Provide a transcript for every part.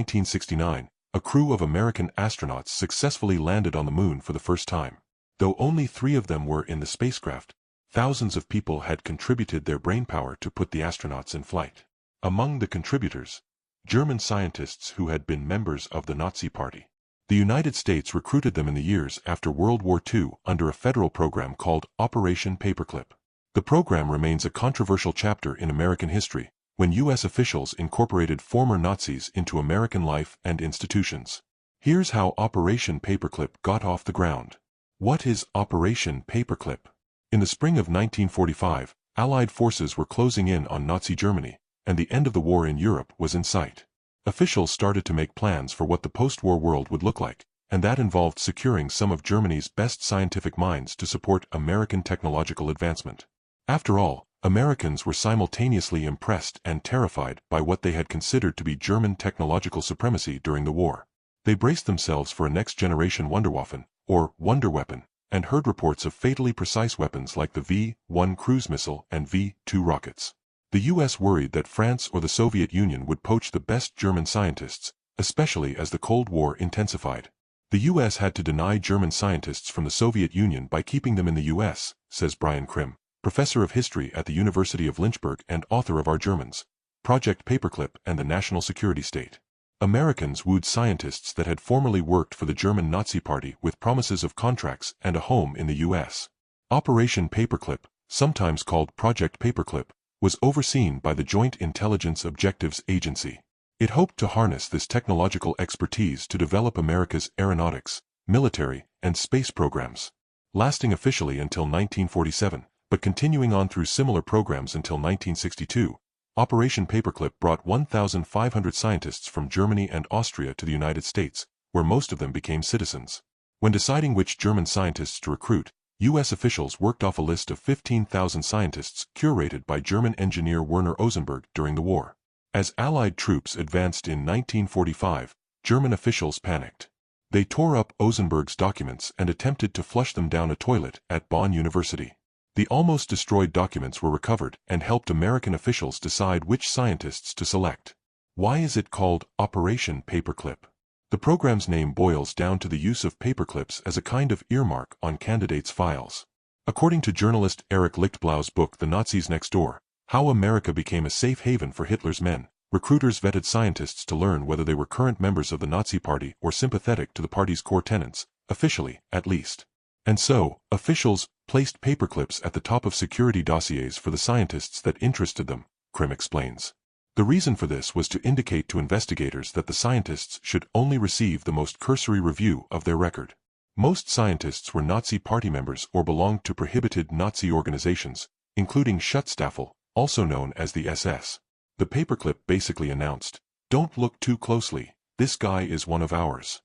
1969, a crew of American astronauts successfully landed on the moon for the first time. Though only 3 of them were in the spacecraft, thousands of people had contributed their brainpower to put the astronauts in flight. Among the contributors, German scientists who had been members of the Nazi Party. The United States recruited them in the years after World War II under a federal program called Operation Paperclip. The program remains a controversial chapter in American history, when U.S. officials incorporated former Nazis into American life and institutions. Here's how Operation Paperclip got off the ground. What is Operation Paperclip? In the spring of 1945, Allied forces were closing in on Nazi Germany, and the end of the war in Europe was in sight. Officials started to make plans for what the post-war world would look like, and that involved securing some of Germany's best scientific minds to support American technological advancement. After all, Americans were simultaneously impressed and terrified by what they had considered to be German technological supremacy during the war. They braced themselves for a next-generation Wunderwaffen, or wonder weapon, and heard reports of fatally precise weapons like the V-1 cruise missile and V-2 rockets. The U.S. worried that France or the Soviet Union would poach the best German scientists, especially as the Cold War intensified. The U.S. had to deny German scientists from the Soviet Union by keeping them in the U.S., says Brian Krim, professor of history at the University of Lynchburg and author of Our Germans, Project Paperclip and the National Security State. Americans wooed scientists that had formerly worked for the German Nazi Party with promises of contracts and a home in the U.S. Operation Paperclip, sometimes called Project Paperclip, was overseen by the Joint Intelligence Objectives Agency. It hoped to harness this technological expertise to develop America's aeronautics, military, and space programs. Lasting officially until 1947, but continuing on through similar programs until 1962, Operation Paperclip brought 1,500 scientists from Germany and Austria to the United States, where most of them became citizens. When deciding which German scientists to recruit, U.S. officials worked off a list of 15,000 scientists curated by German engineer Werner Osenberg during the war. As Allied troops advanced in 1945, German officials panicked. They tore up Osenberg's documents and attempted to flush them down a toilet at Bonn University. The almost destroyed documents were recovered and helped American officials decide which scientists to select. Why is it called Operation Paperclip? The program's name boils down to the use of paperclips as a kind of earmark on candidates' files. According to journalist Eric Lichtblau's book The Nazis Next Door, How America Became a Safe Haven for Hitler's Men, recruiters vetted scientists to learn whether they were current members of the Nazi Party or sympathetic to the party's core tenets, officially, at least. And so, officials placed paperclips at the top of security dossiers for the scientists that interested them, Krim explains. The reason for this was to indicate to investigators that the scientists should only receive the most cursory review of their record. Most scientists were Nazi Party members or belonged to prohibited Nazi organizations, including Schutzstaffel, also known as the SS. The paperclip basically announced, "Don't look too closely, this guy is one of ours."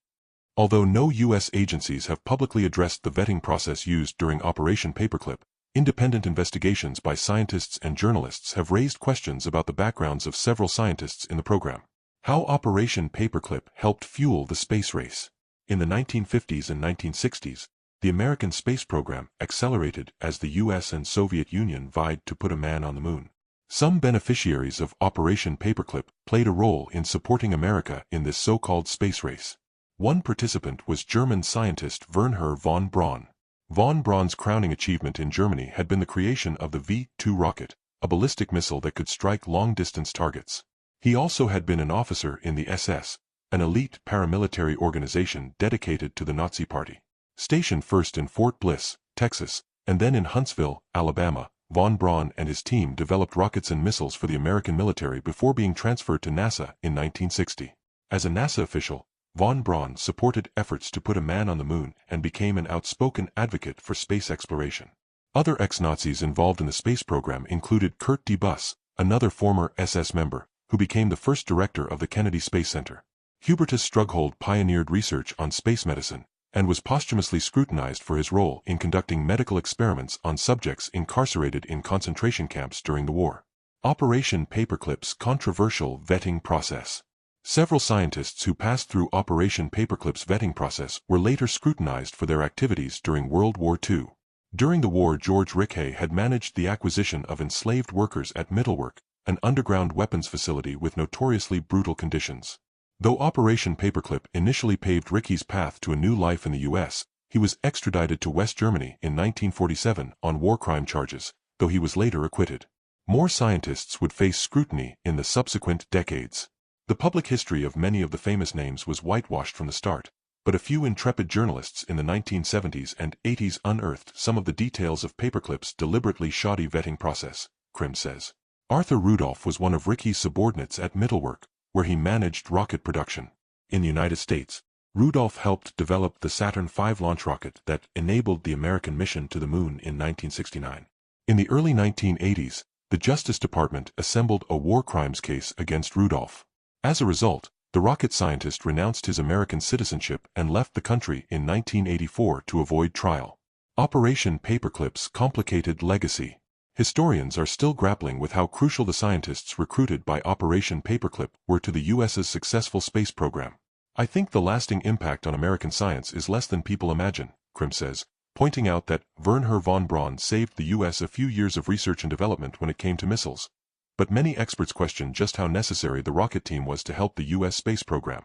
Although no U.S. agencies have publicly addressed the vetting process used during Operation Paperclip, independent investigations by scientists and journalists have raised questions about the backgrounds of several scientists in the program. How Operation Paperclip helped fuel the space race. In the 1950s and 1960s, the American space program accelerated as the U.S. and Soviet Union vied to put a man on the moon. Some beneficiaries of Operation Paperclip played a role in supporting America in this so-called space race. One participant was German scientist Wernher von Braun. Von Braun's crowning achievement in Germany had been the creation of the V-2 rocket, a ballistic missile that could strike long-distance targets. He also had been an officer in the SS, an elite paramilitary organization dedicated to the Nazi Party. Stationed first in Fort Bliss, Texas, and then in Huntsville, Alabama, von Braun and his team developed rockets and missiles for the American military before being transferred to NASA in 1960. As a NASA official, von Braun supported efforts to put a man on the moon and became an outspoken advocate for space exploration. Other ex-Nazis involved in the space program included Kurt D. Buss, another former SS member, who became the first director of the Kennedy Space Center. Hubertus Strughold pioneered research on space medicine, and was posthumously scrutinized for his role in conducting medical experiments on subjects incarcerated in concentration camps during the war. Operation Paperclip's controversial vetting process. Several scientists who passed through Operation Paperclip's vetting process were later scrutinized for their activities during World War II. During the war, George Rickhay had managed the acquisition of enslaved workers at Middlework, an underground weapons facility with notoriously brutal conditions. Though Operation Paperclip initially paved Ricky's path to a new life in the U.S., he was extradited to West Germany in 1947 on war crime charges, though he was later acquitted. More scientists would face scrutiny in the subsequent decades. The public history of many of the famous names was whitewashed from the start, but a few intrepid journalists in the 1970s and 80s unearthed some of the details of Paperclip's deliberately shoddy vetting process, Krim says. Arthur Rudolph was one of Ricky's subordinates at Middlework, where he managed rocket production. In the United States, Rudolph helped develop the Saturn V launch rocket that enabled the American mission to the moon in 1969. In the early 1980s, the Justice Department assembled a war crimes case against Rudolph. As a result, the rocket scientist renounced his American citizenship and left the country in 1984 to avoid trial. Operation Paperclip's complicated legacy. Historians are still grappling with how crucial the scientists recruited by Operation Paperclip were to the U.S.'s successful space program. I think the lasting impact on American science is less than people imagine, Krim says, pointing out that Wernher von Braun saved the U.S. a few years of research and development when it came to missiles. But many experts question just how necessary the rocket team was to help the U.S. space program.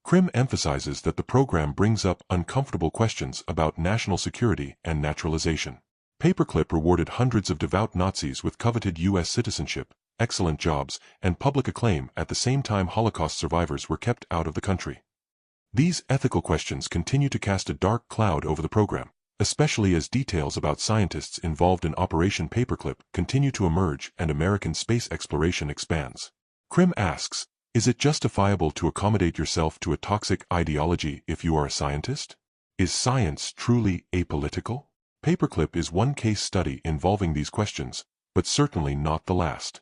Krim emphasizes that the program brings up uncomfortable questions about national security and naturalization. Paperclip rewarded hundreds of devout Nazis with coveted U.S. citizenship, excellent jobs, and public acclaim at the same time Holocaust survivors were kept out of the country. These ethical questions continue to cast a dark cloud over the program, especially as details about scientists involved in Operation Paperclip continue to emerge and American space exploration expands. Krim asks, is it justifiable to accommodate yourself to a toxic ideology if you are a scientist? Is science truly apolitical? Paperclip is one case study involving these questions, but certainly not the last.